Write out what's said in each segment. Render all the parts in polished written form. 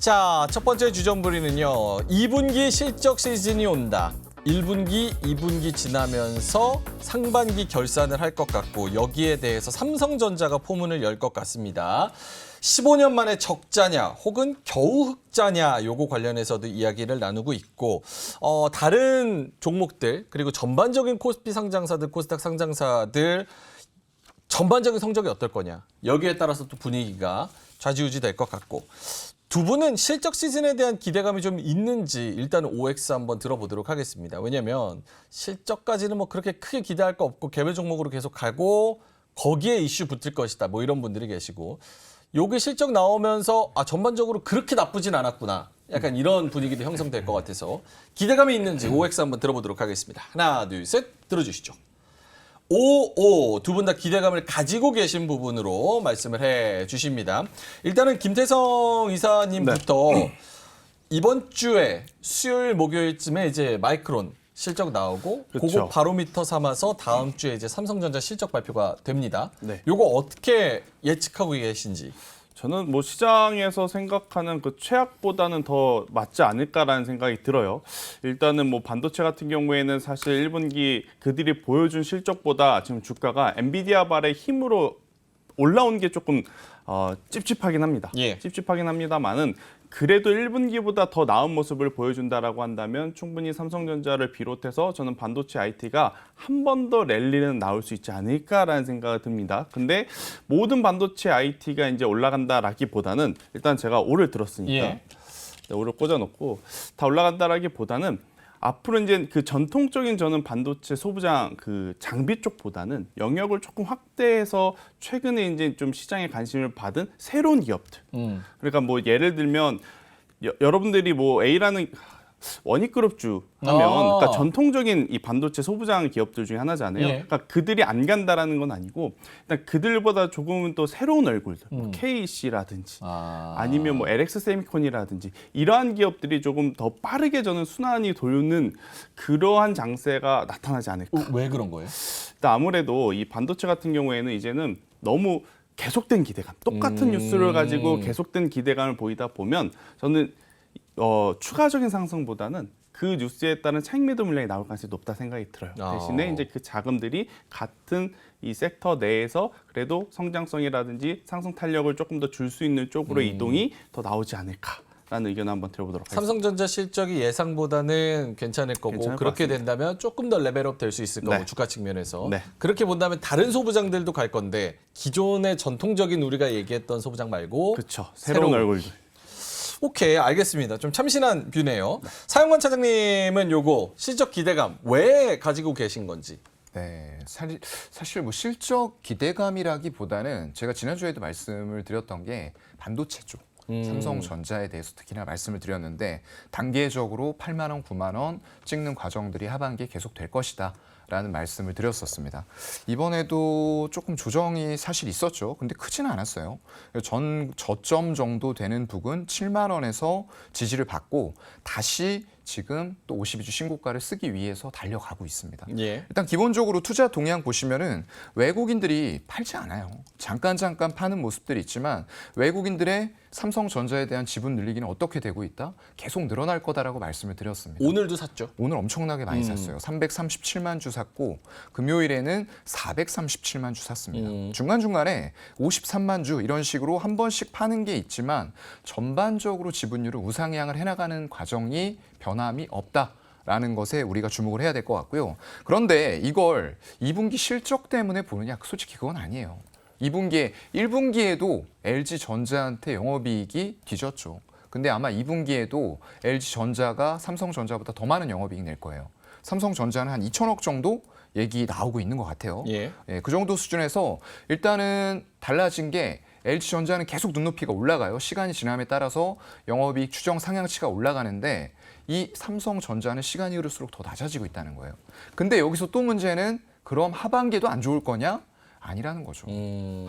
자, 첫 번째 주전부리는요. 2분기 실적 시즌이 온다. 1분기, 2분기 지나면서 상반기 결산을 할 것 같고 여기에 대해서 삼성전자가 포문을 열 것 같습니다. 15년 만에 적자냐 혹은 겨우 흑자냐 요거 관련해서도 이야기를 나누고 있고 다른 종목들 그리고 전반적인 코스피 상장사들, 코스닥 상장사들 전반적인 성적이 어떨 거냐 여기에 따라서 또 분위기가 좌지우지 될 것 같고 두 분은 실적 시즌에 대한 기대감이 좀 있는지 일단 OX 한번 들어보도록 하겠습니다. 왜냐하면 실적까지는 뭐 그렇게 크게 기대할 거 없고 개별 종목으로 계속 가고 거기에 이슈 붙을 것이다. 뭐 이런 분들이 계시고 요게 실적 나오면서 전반적으로 그렇게 나쁘진 않았구나. 약간 이런 분위기도 형성될 것 같아서 기대감이 있는지 OX 한번 들어보도록 하겠습니다. 하나, 둘, 셋 들어주시죠. 두 분 다 기대감을 가지고 계신 부분으로 말씀을 해 주십니다. 일단은 김태성 이사님부터 이번 주에 수요일, 목요일쯤에 이제 마이크론 실적 나오고 그거 바로미터 삼아서 다음 주에 이제 삼성전자 실적 발표가 됩니다. 요거 어떻게 예측하고 계신지. 저는 뭐 시장에서 생각하는 그 최악보다는 더 맞지 않을까라는 생각이 들어요. 일단은 뭐 반도체 같은 경우에는 사실 1분기 그들이 보여준 실적보다 지금 주가가 엔비디아 발의 힘으로 올라온 게 조금 찝찝하긴 합니다. 찝찝하긴 합니다만은 그래도 1분기보다 더 나은 모습을 보여준다라고 한다면 충분히 삼성전자를 비롯해서 저는 반도체 IT가 한 번 더 랠리는 나올 수 있지 않을까라는 생각이 듭니다. 근데 모든 반도체 IT가 이제 올라간다라기보다는 일단 제가 올을 들었으니까 올을 꽂아놓고 다 올라간다라기보다는 앞으로 이제 그 전통적인 저는 반도체 소부장 그 장비 쪽보다는 영역을 조금 확대해서 최근에 이제 좀 시장에 관심을 받은 새로운 기업들. 그러니까 뭐 예를 들면 여러분들이 뭐 A라는 원익그룹주 하면 그러니까 전통적인 이 반도체 소부장 기업들 중에 하나잖아요. 그러니까 그들이 안 간다라는 건 아니고 일단 그들보다 조금은 또 새로운 얼굴들, 뭐 KC라든지 아니면 뭐 LX 세미콘이라든지 이러한 기업들이 조금 더 빠르게 저는 순환이 도는 그러한 장세가 나타나지 않을까. 왜 그런 거예요? 일단 아무래도 이 반도체 같은 경우에는 이제는 너무 계속된 기대감, 똑같은 뉴스를 가지고 계속된 기대감을 보이다 보면 저는 추가적인 상승보다는 그 뉴스에 따른 차익 매도 물량이 나올 가능성이 높다 생각이 들어요. 대신에 이제 그 자금들이 같은 이 섹터 내에서 그래도 성장성이라든지 상승 탄력을 조금 더 줄 수 있는 쪽으로 이동이 더 나오지 않을까라는 의견을 한번 들어보도록 하겠습니다. 삼성전자 실적이 예상보다는 괜찮을 거고 그렇게 된다면 조금 더 레벨업 될 수 있을 거고 주가 측면에서 그렇게 본다면 다른 소부장들도 갈 건데 기존의 전통적인 우리가 얘기했던 소부장 말고 그렇죠. 새로운 얼굴들. 오케이, 알겠습니다. 좀 참신한 뷰네요. 사용관 차장님은 요거 실적 기대감 왜 가지고 계신 건지. 네, 사실 뭐 실적 기대감이라기보다는 제가 지난주에도 말씀을 드렸던 게 반도체 쪽. 삼성전자에 대해서 특히나 말씀을 드렸는데 단계적으로 8만 원, 9만 원 찍는 과정들이 하반기에 계속 될 것이다. 라는 말씀을 드렸었습니다. 이번에도 조금 조정이 사실 있었죠. 근데 크지는 않았어요. 저점 정도 되는 부근 7만 원에서 지지를 받고 다시 지금 또 52주 신고가를 쓰기 위해서 달려가고 있습니다. 일단 기본적으로 투자 동향 보시면은 외국인들이 팔지 않아요. 잠깐 파는 모습들이 있지만 외국인들의 삼성전자에 대한 지분 늘리기는 어떻게 되고 있다? 계속 늘어날 거다라고 말씀을 드렸습니다. 오늘도 샀죠? 오늘 엄청나게 많이 샀어요. 337만 주 샀고 금요일에는 437만 주 샀습니다. 중간중간에 53만 주 이런 식으로 한 번씩 파는 게 있지만 전반적으로 지분율을 우상향을 해나가는 과정이 변함이 없다라는 것에 우리가 주목을 해야 될 것 같고요. 그런데 이걸 2분기 실적 때문에 보느냐? 솔직히 그건 아니에요. 1분기에도 LG전자한테 영업이익이 뒤졌죠. 근데 아마 2분기에도 LG전자가 삼성전자보다 더 많은 영업이익 낼 거예요. 삼성전자는 한 2천억 정도 얘기 나오고 있는 것 같아요. 그 정도 수준에서 일단은 달라진 게 LG전자는 계속 눈높이가 올라가요. 시간이 지남에 따라서 영업이익 추정 상향치가 올라가는데 이 삼성전자는 시간이 흐를수록 더 낮아지고 있다는 거예요. 근데 여기서 또 문제는 그럼 하반기에도 안 좋을 거냐? 아니라는 거죠.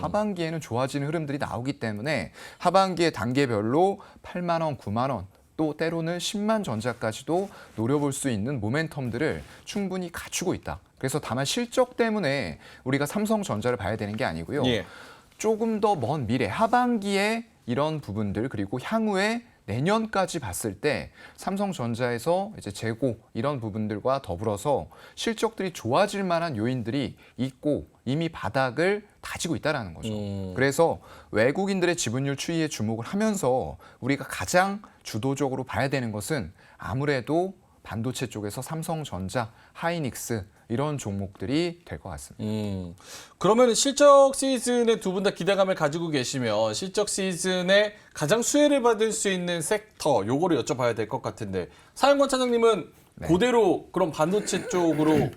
하반기에는 좋아지는 흐름들이 나오기 때문에 하반기에 단계별로 8만 원, 9만 원, 또 때로는 10만 전자까지도 노려볼 수 있는 모멘텀들을 충분히 갖추고 있다. 그래서 다만 실적 때문에 우리가 삼성전자를 봐야 되는 게 아니고요. 조금 더 먼 미래, 하반기에 이런 부분들 그리고 향후에 내년까지 봤을 때 삼성전자에서 이제 재고 이런 부분들과 더불어서 실적들이 좋아질 만한 요인들이 있고 이미 바닥을 다지고 있다라는 거죠. 그래서 외국인들의 지분율 추이에 주목을 하면서 우리가 가장 주도적으로 봐야 되는 것은 아무래도 반도체 쪽에서 삼성전자, 하이닉스 이런 종목들이 될 것 같습니다. 그러면 실적 시즌에 두 분 다 기대감을 가지고 계시면 실적 시즌에 가장 수혜를 받을 수 있는 섹터 요거를 여쭤봐야 될 것 같은데 사연권 차장님은 그대로 그럼 반도체 쪽으로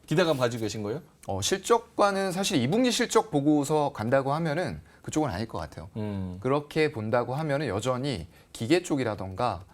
기대감 가지고 계신 거예요? 실적과는 사실 2분기 실적 보고서 간다고 하면은 그쪽은 아닐 것 같아요. 그렇게 본다고 하면은 여전히 기계 쪽이라던가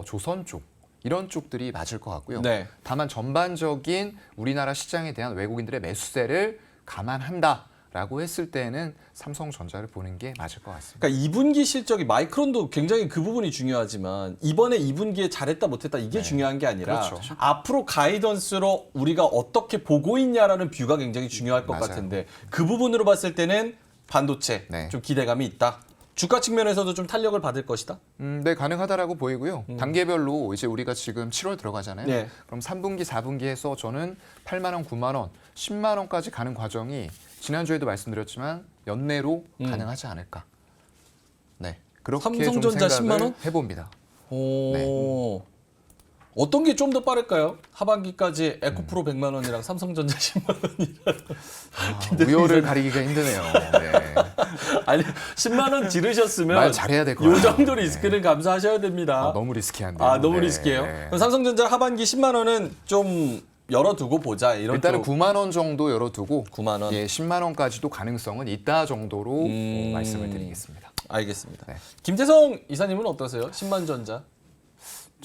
조선 쪽 이런 쪽들이 맞을 것 같고요. 네. 다만 전반적인 우리나라 시장에 대한 외국인들의 매수세를 감안한다라고 했을 때는 삼성전자를 보는 게 맞을 것 같습니다. 그러니까 2분기 실적이 마이크론도 굉장히 그 부분이 중요하지만 이번에 2분기에 잘했다 못했다 이게 중요한 게 아니라 그렇죠. 앞으로 가이던스로 우리가 어떻게 보고 있냐라는 뷰가 굉장히 중요할 것 맞아요. 같은데 그 부분으로 봤을 때는 반도체 네. 좀 기대감이 있다. 주가 측면에서도 좀 탄력을 받을 것이다. 네, 가능하다라고 보이고요. 단계별로 이제 우리가 지금 7월 들어가잖아요. 네. 그럼 3분기, 4분기 해서 저는 8만 원, 9만 원, 10만 원까지 가는 과정이 지난주에도 말씀드렸지만 연내로 가능하지 않을까. 네, 그렇게 삼성전자 좀 10만 생각을 원? 해봅니다. 오. 어떤 게 좀 더 빠를까요? 하반기까지 에코프로 100만 원이랑 삼성전자 10만 원이랑 우열을 가리기가 힘드네요. 네. 아니 10만 원 지르셨으면 말 잘해야 될 것 요 같아요. 정도 리스크는 감수하셔야 됩니다. 너무 리스키한데요. 아, 너무 네. 리스키해요? 네. 그럼 삼성전자 하반기 10만 원은 좀 열어두고 보자. 이런 일단은 쪽 9만 원 정도 열어두고 9만 원. 예, 10만 원까지도 가능성은 있다 정도로 말씀을 드리겠습니다. 알겠습니다. 네. 김태성 이사님은 어떠세요? 10만 전자.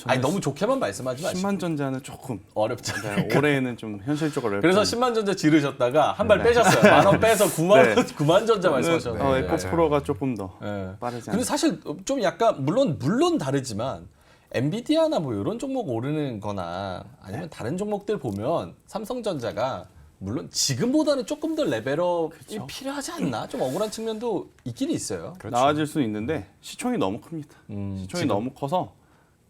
아니 너무 좋게만 말씀하지 마시고 10만 전자는 조금 어렵잖아요. 올해는 좀 현실적으로 그래서 어렵죠. 10만 전자 지르셨다가 한 발 빼셨어요. 만 원 빼서 9만 원, 네. 9만 전자 말씀하셨는데. 에코프로가 조금 더 네. 빠르지 근데 않나. 사실 좀 약간 물론 다르지만 엔비디아나 뭐 이런 종목 오르는 거나 아니면 다른 종목들 보면 삼성전자가 물론 지금보다는 조금 더 레벨업이 필요하지 않나? 좀 억울한 측면도 있긴 있어요. 그렇죠. 나아질 수는 있는데 시총이 너무 큽니다. 시총이 지금. 너무 커서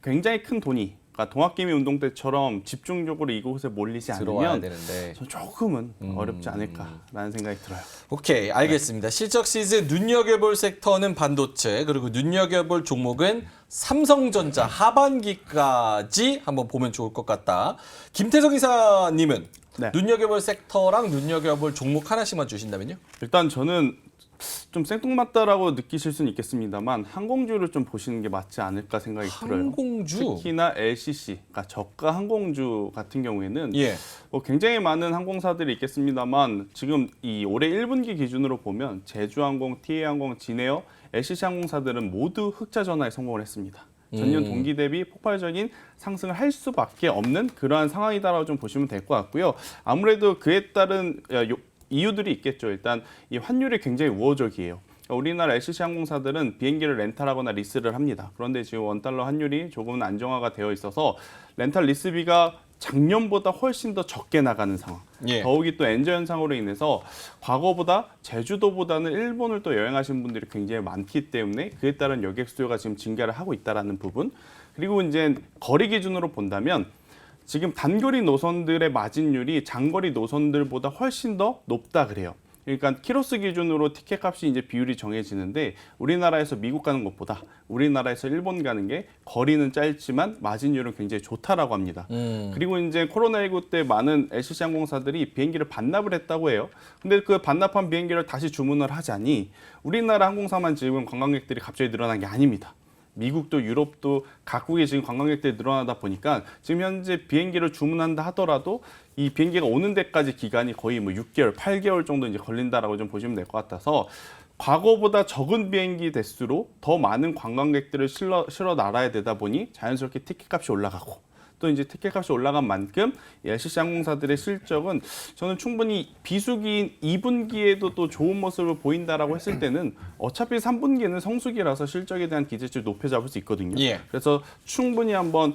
굉장히 큰 돈이 그러니까 동학개미 운동 때처럼 집중적으로 이곳에 몰리지 들어와야 않으면 되는데. 전 조금은 어렵지 않을까라는 생각이 들어요. 오케이, 알겠습니다. 실적 시즌 눈여겨볼 섹터는 반도체, 그리고 눈여겨볼 종목은 삼성전자 하반기까지 한번 보면 좋을 것 같다. 김태성 이사님은 네. 눈여겨볼 섹터랑 눈여겨볼 종목 하나씩만 주신다면요? 일단 저는 좀 생뚱맞다라고 느끼실 수는 있겠습니다만 항공주를 좀 보시는 게 맞지 않을까 생각이 들어요. 항공주? 특히나 LCC, 그러니까 저가 항공주 같은 경우에는 예. 뭐 굉장히 많은 항공사들이 있겠습니다만 지금 이 올해 1분기 기준으로 보면 제주항공, TA항공, 진에어, LCC 항공사들은 모두 흑자 전환에 성공을 했습니다. 전년 동기 대비 폭발적인 상승을 할 수밖에 없는 그러한 상황이다라고 좀 보시면 될 것 같고요. 아무래도 그에 따른 이유들이 있겠죠. 일단 이 환율이 굉장히 우호적이에요. 우리나라 LCC 항공사들은 비행기를 렌탈하거나 리스를 합니다. 그런데 지금 원달러 환율이 조금은 안정화가 되어 있어서 렌탈 리스비가 작년보다 훨씬 더 적게 나가는 상황. 예. 더욱이 또 엔저 현상으로 인해서 과거보다 제주도보다는 일본을 또 여행하시는 분들이 굉장히 많기 때문에 그에 따른 여객 수요가 지금 증가를 하고 있다라는 부분. 그리고 이제 거리 기준으로 본다면 지금 단거리 노선들의 마진율이 장거리 노선들보다 훨씬 더 높다 그래요. 그러니까 키로수 기준으로 티켓 값이 이제 비율이 정해지는데 우리나라에서 미국 가는 것보다 우리나라에서 일본 가는 게 거리는 짧지만 마진율은 굉장히 좋다라고 합니다. 그리고 이제 코로나19 때 많은 LCC 항공사들이 비행기를 반납을 했다고 해요. 근데 그 반납한 비행기를 다시 주문을 하자니 우리나라 항공사만 지금 관광객들이 갑자기 늘어난 게 아닙니다. 미국도 유럽도 각국에 지금 관광객들이 늘어나다 보니까 지금 현재 비행기를 주문한다 하더라도 이 비행기가 오는 데까지 기간이 거의 뭐 6개월, 8개월 정도 이제 걸린다라고 좀 보시면 될 것 같아서 과거보다 적은 비행기 대수로 더 많은 관광객들을 실어 날아야 되다 보니 자연스럽게 티켓 값이 올라가고 또 이제 티켓값이 올라간 만큼 LCC 항공사들의 실적은 저는 충분히 비수기인 2분기에도 또 좋은 모습을 보인다라고 했을 때는 어차피 3분기에는 성수기라서 실적에 대한 기대치를 높여 잡을 수 있거든요. 예. 그래서 충분히 한번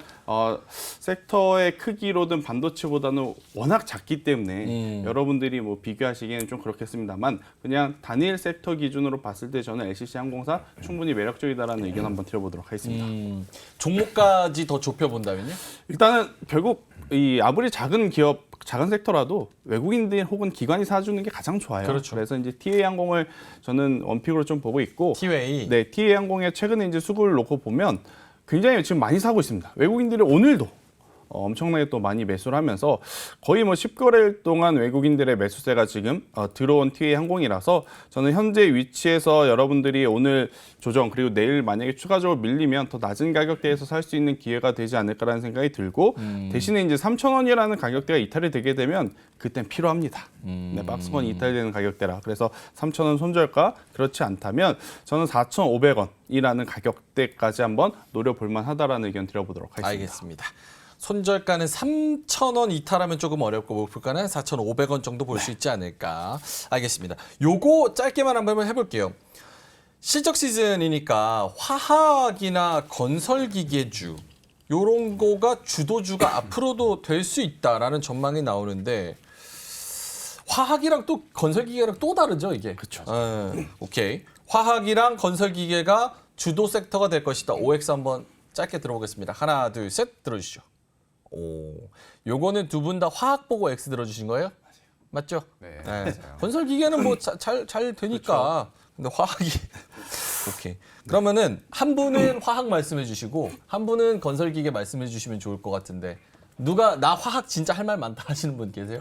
섹터의 크기로든 반도체보다는 워낙 작기 때문에 여러분들이 뭐 비교하시기에는 좀 그렇겠습니다만 그냥 단일 섹터 기준으로 봤을 때 저는 LCC 항공사 충분히 매력적이다라는 의견 한번 드려보도록 하겠습니다. 종목까지 더 좁혀본다면요? 일단은 결국 이 아무리 작은 기업, 작은 섹터라도 외국인들 혹은 기관이 사주는 게 가장 좋아요. 그렇죠. 그래서 이제 TA 항공을 저는 원픽으로 좀 보고 있고, 티웨이. 네, TA 항공의 최근에 이제 수급을 놓고 보면 굉장히 지금 많이 사고 있습니다. 외국인들이 오늘도 엄청나게 또 많이 매수를 하면서 거의 뭐 10거래일 동안 외국인들의 매수세가 지금 들어온 TA 항공이라서 저는 현재 위치에서 여러분들이 오늘 조정 그리고 내일 만약에 추가적으로 밀리면 더 낮은 가격대에서 살 수 있는 기회가 되지 않을까라는 생각이 들고 대신에 이제 3,000원이라는 가격대가 이탈이 되게 되면 그땐 필요합니다. 네, 박스권이 이탈되는 가격대라. 그래서 3,000원 손절가 그렇지 않다면 저는 4,500원이라는 가격대까지 한번 노려볼 만하다라는 의견 드려보도록 하겠습니다. 알겠습니다. 손절가는 3,000원 이탈하면 조금 어렵고 목표가는 4,500원 정도 볼 수 있지 않을까. 알겠습니다. 요거 짧게만 한번 해볼게요. 실적 시즌이니까 화학이나 건설기계주 요런 거가 주도주가 앞으로도 될 수 있다라는 전망이 나오는데 화학이랑 또 건설기계랑 또 다르죠 이게. 그렇죠. 오케이. 화학이랑 건설기계가 주도 섹터가 될 것이다. OX 한번 짧게 들어보겠습니다. 하나, 둘, 셋 들어주시죠. 오, 요거는 두 분 다 화학 보고 X 들어주신 거예요? 맞죠? 네, 네. 맞아요. 건설기계는 뭐 잘 되니까. 근데 화학이 오케이. 그러면은 한 분은 화학 말씀해 주시고 한 분은 건설기계 말씀해 주시면 좋을 것 같은데 누가 나 화학 진짜 할 말 많다 하시는 분 계세요?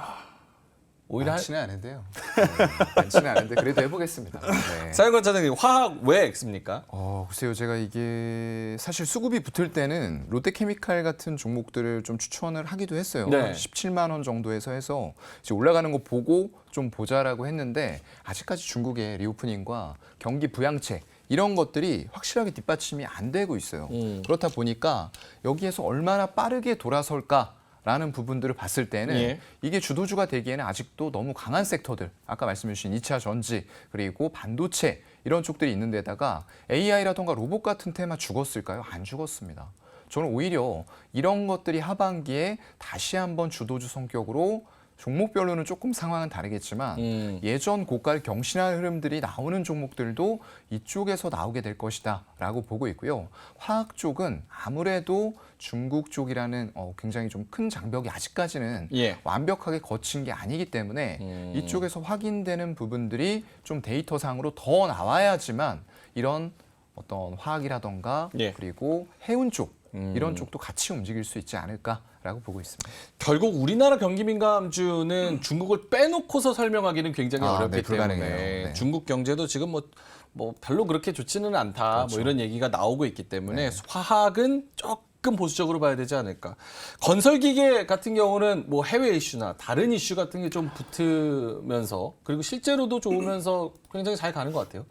오히려 많지는 않은데요. 네, 많지는 않은데 그래도 해보겠습니다. 네. 사연권 차장님 화학 왜 X입니까? 글쎄요. 제가 이게 사실 수급이 붙을 때는 롯데케미칼 같은 종목들을 좀 추천을 하기도 했어요. 네. 17만 원 정도에서 해서 이제 올라가는 거 보고 좀 보자라고 했는데 아직까지 중국의 리오프닝과 경기 부양책 이런 것들이 확실하게 뒷받침이 안 되고 있어요. 그렇다 보니까 여기에서 얼마나 빠르게 돌아설까? 라는 부분들을 봤을 때는 예. 이게 주도주가 되기에는 아직도 너무 강한 섹터들, 아까 말씀해 주신 2차 전지, 그리고 반도체 이런 쪽들이 있는 데다가 AI라던가 로봇 같은 테마 죽었을까요? 안 죽었습니다. 저는 오히려 이런 것들이 하반기에 다시 한번 주도주 성격으로 종목별로는 조금 상황은 다르겠지만 예전 고가를 경신할 흐름들이 나오는 종목들도 이쪽에서 나오게 될 것이다 라고 보고 있고요. 화학 쪽은 아무래도 중국 쪽이라는 굉장히 좀 큰 장벽이 아직까지는 예. 완벽하게 거친 게 아니기 때문에 이쪽에서 확인되는 부분들이 좀 데이터상으로 더 나와야지만 이런 어떤 화학이라던가 예. 그리고 해운 쪽 이런 쪽도 같이 움직일 수 있지 않을까라고 보고 있습니다. 결국 우리나라 경기 민감주는 중국을 빼놓고서 설명하기는 굉장히 어렵기 네, 때문에 불가능해요. 네. 중국 경제도 지금 뭐 별로 그렇게 좋지는 않다 그렇죠. 뭐 이런 얘기가 나오고 있기 때문에 화학은 조금 보수적으로 봐야 되지 않을까. 건설기계 같은 경우는 뭐 해외 이슈나 다른 이슈 같은 게 좀 붙으면서 그리고 실제로도 좋으면서 굉장히 잘 가는 것 같아요.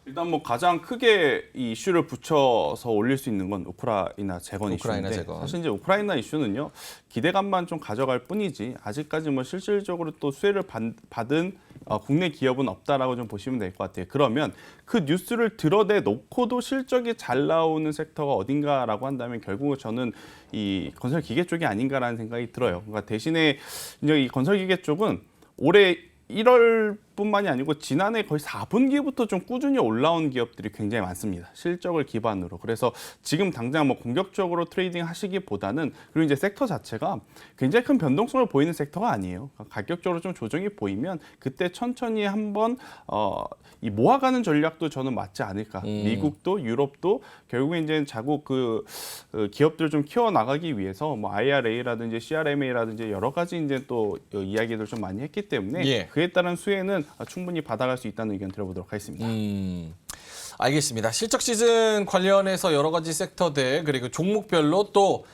일단 뭐 가장 크게 이 이슈를 붙여서 올릴 수 있는 건 우크라이나 재건 우크라이나 이슈인데 재건. 사실 이제 우크라이나 이슈는요 기대감만 좀 가져갈 뿐이지 아직까지 뭐 실질적으로 또 수혜를 받은 국내 기업은 없다라고 좀 보시면 될 것 같아요. 그러면 그 뉴스를 드러내 놓고도 실적이 잘 나오는 섹터가 어딘가라고 한다면 결국은 저는 이 건설 기계 쪽이 아닌가라는 생각이 들어요. 그러니까 대신에 이제 이 건설 기계 쪽은 올해 1월뿐만이 아니고 지난해 거의 4분기부터 좀 꾸준히 올라온 기업들이 굉장히 많습니다. 실적을 기반으로. 그래서 지금 당장 뭐 공격적으로 트레이딩 하시기보다는 그리고 이제 섹터 자체가 굉장히 큰 변동성을 보이는 섹터가 아니에요. 가격적으로 좀 조정이 보이면 그때 천천히 한번 이 모아가는 전략도 저는 맞지 않을까. 미국도 유럽도 결국에 이제 자국 그 기업들을 좀 키워 나가기 위해서 뭐 IRA라든지 CRMA라든지 여러 가지 이제 또 이야기들 좀 많이 했기 때문에 예. 그에 따른 수혜는 충분히 받아갈 수 있다는 의견 들어보도록 하겠습니다. 알겠습니다. 실적 시즌 관련해서 여러 가지 섹터들 그리고 종목별로 또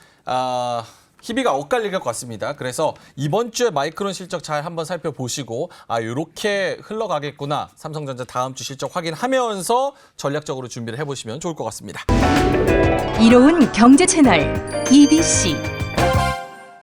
희비가 엇갈릴 것 같습니다. 그래서 이번 주에 마이크론 실적 잘 한번 살펴보시고 이렇게 흘러가겠구나. 삼성전자 다음 주 실적 확인하면서 전략적으로 준비를 해보시면 좋을 것 같습니다. 이로운 경제 채널 EBC